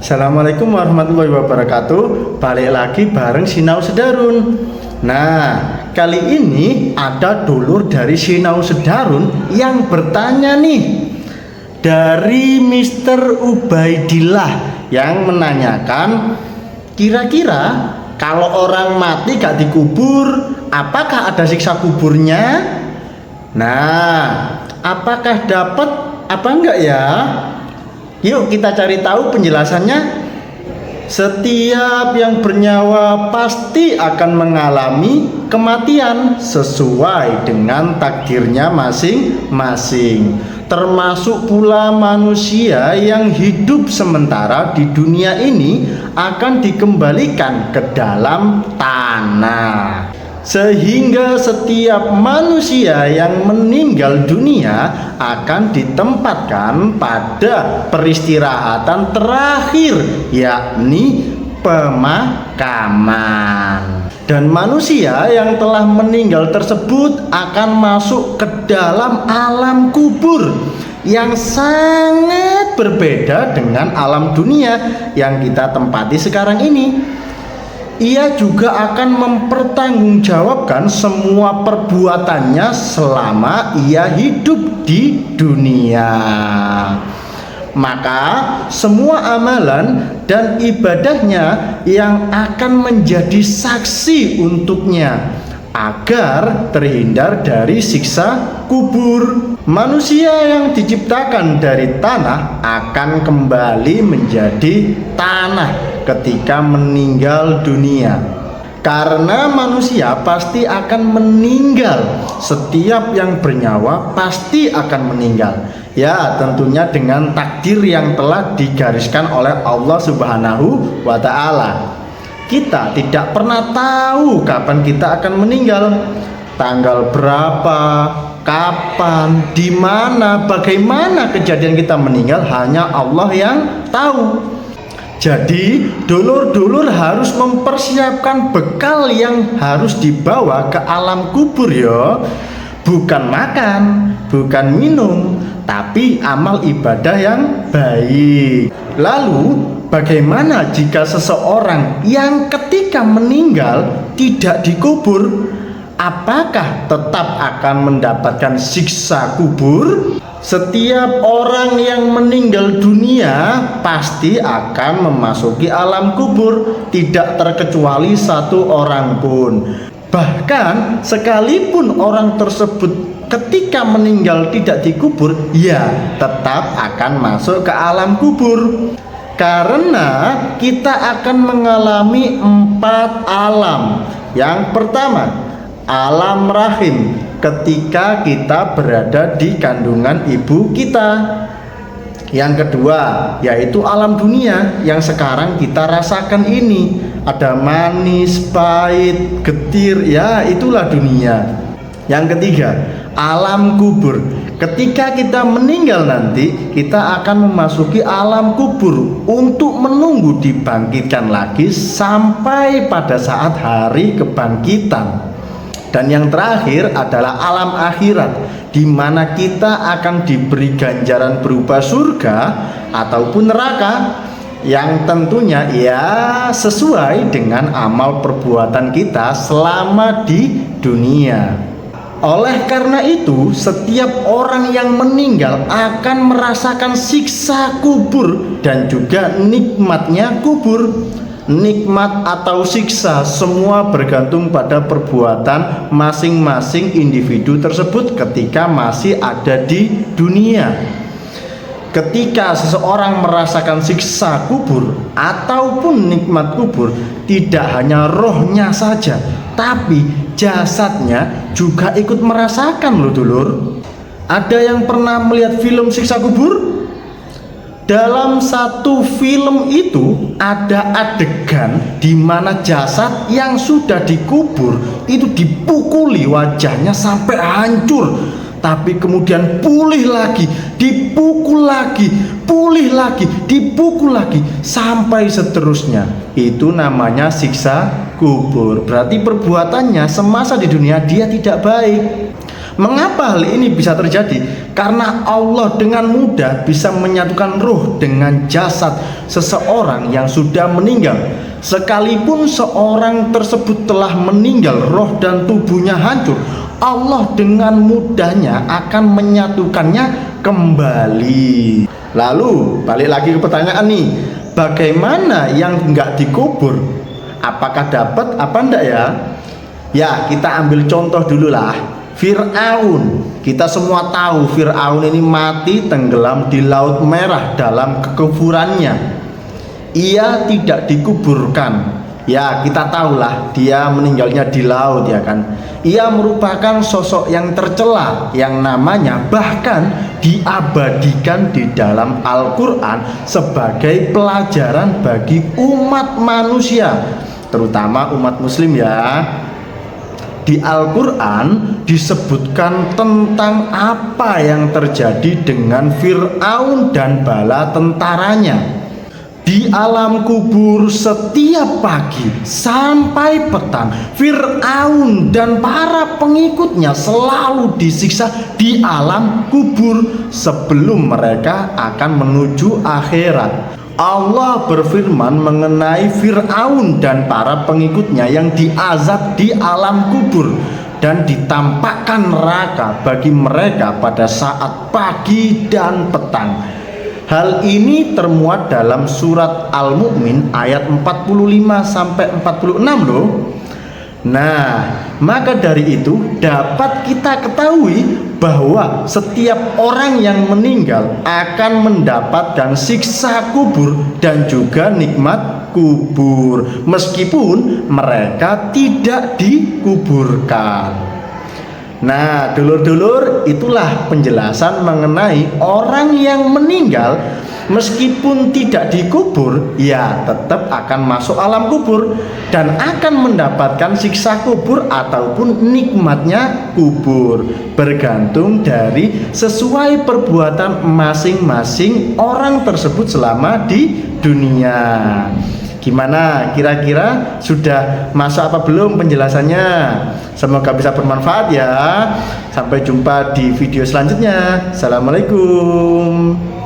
Assalamualaikum warahmatullahi wabarakatuh. Balik lagi bareng Sinau Sedarun. Nah, kali ini ada dulur dari Sinau Sedarun yang bertanya nih, dari Mr. Ubaidillah yang menanyakan, kira-kira kalau orang mati gak dikubur, apakah ada siksa kuburnya? Nah, apakah dapat apa enggak ya? Yuk kita cari tahu penjelasannya. Setiap yang bernyawa pasti akan mengalami kematian sesuai dengan takdirnya masing-masing. Termasuk pula manusia yang hidup sementara di dunia ini akan dikembalikan ke dalam tanah. Sehingga setiap manusia yang meninggal dunia akan ditempatkan pada peristirahatan terakhir, yakni pemakaman. Dan manusia yang telah meninggal tersebut akan masuk ke dalam alam kubur yang sangat berbeda dengan alam dunia yang kita tempati sekarang ini. Ia juga akan mempertanggungjawabkan semua perbuatannya selama ia hidup di dunia. Maka semua amalan dan ibadahnya yang akan menjadi saksi untuknya agar terhindar dari siksa kubur. Manusia yang diciptakan dari tanah akan kembali menjadi tanah ketika meninggal dunia. Karena manusia pasti akan meninggal. Setiap yang bernyawa pasti akan meninggal. Ya, tentunya dengan takdir yang telah digariskan oleh Allah Subhanahu wa Ta'ala. Kita tidak pernah tahu kapan kita akan meninggal, tanggal berapa, kapan, di mana, bagaimana kejadian kita meninggal, hanya Allah yang tahu. Jadi dulur-dulur harus mempersiapkan bekal yang harus dibawa ke alam kubur ya. Bukan makan, bukan minum, tapi amal ibadah yang baik. Lalu bagaimana jika seseorang yang ketika meninggal tidak dikubur? Apakah tetap akan mendapatkan siksa kubur? Setiap orang yang meninggal dunia pasti akan memasuki alam kubur, tidak terkecuali satu orang pun. Bahkan sekalipun orang tersebut ketika meninggal tidak dikubur, ya tetap akan masuk ke alam kubur. Karena kita akan mengalami 4 alam. Yang pertama, alam rahim, ketika kita berada di kandungan ibu kita. Yang kedua, yaitu alam dunia yang sekarang kita rasakan ini. Ada manis, pahit, getir, ya itulah dunia. Yang ketiga, alam kubur. Ketika kita meninggal nanti, kita akan memasuki alam kubur untuk menunggu dibangkitkan lagi sampai pada saat hari kebangkitan. Dan yang terakhir adalah alam akhirat, di mana kita akan diberi ganjaran berupa surga ataupun neraka, yang tentunya ya sesuai dengan amal perbuatan kita selama di dunia. Oleh karena itu, setiap orang yang meninggal akan merasakan siksa kubur dan juga nikmatnya kubur. Nikmat atau siksa semua bergantung pada perbuatan masing-masing individu tersebut ketika masih ada di dunia. Ketika seseorang merasakan siksa kubur ataupun nikmat kubur, tidak hanya rohnya saja, tapi jasadnya juga ikut merasakan loh dulur. Ada yang pernah melihat film siksa kubur? Dalam satu film itu ada adegan di mana jasad yang sudah dikubur itu dipukuli wajahnya sampai hancur, tapi kemudian pulih lagi, dipukul lagi, pulih lagi, dipukul lagi, sampai seterusnya. Itu namanya siksa kubur. Berarti perbuatannya semasa di dunia dia tidak baik. Mengapa hal ini bisa terjadi? Karena Allah dengan mudah bisa menyatukan ruh dengan jasad seseorang yang sudah meninggal. Sekalipun seorang tersebut telah meninggal, roh dan tubuhnya hancur, Allah dengan mudahnya akan menyatukannya kembali. Lalu balik lagi ke pertanyaan nih, bagaimana yang nggak dikubur? Apakah dapat apa enggak ya? Ya, kita ambil contoh dulu lah. Fir'aun, kita semua tahu Fir'aun ini mati tenggelam di Laut Merah dalam kekufurannya. Ia tidak dikuburkan. Ya, kita tahulah dia meninggalnya di laut, ya kan. Ia merupakan sosok yang tercela, yang namanya bahkan diabadikan di dalam Al-Quran sebagai pelajaran bagi umat manusia, terutama umat muslim ya. Di Al-Quran disebutkan tentang apa yang terjadi dengan Fir'aun dan bala tentaranya. Di alam kubur setiap pagi sampai petang, Fir'aun dan para pengikutnya selalu disiksa di alam kubur sebelum mereka akan menuju akhirat. Allah berfirman mengenai Fir'aun dan para pengikutnya yang diazab di alam kubur dan ditampakkan neraka bagi mereka pada saat pagi dan petang. Hal ini termuat dalam surat Al-Mu'min ayat 45-46 loh. Nah, maka dari itu dapat kita ketahui bahwa setiap orang yang meninggal akan mendapatkan siksa kubur dan juga nikmat kubur meskipun mereka tidak dikuburkan. Nah, dulur-dulur, itulah penjelasan mengenai orang yang meninggal meskipun tidak dikubur, ya tetap akan masuk alam kubur dan akan mendapatkan siksa kubur ataupun nikmatnya kubur, bergantung dari sesuai perbuatan masing-masing orang tersebut selama di dunia. Gimana kira-kira, sudah masuk apa belum penjelasannya? Semoga bisa bermanfaat ya. Sampai jumpa di video selanjutnya. Assalamualaikum.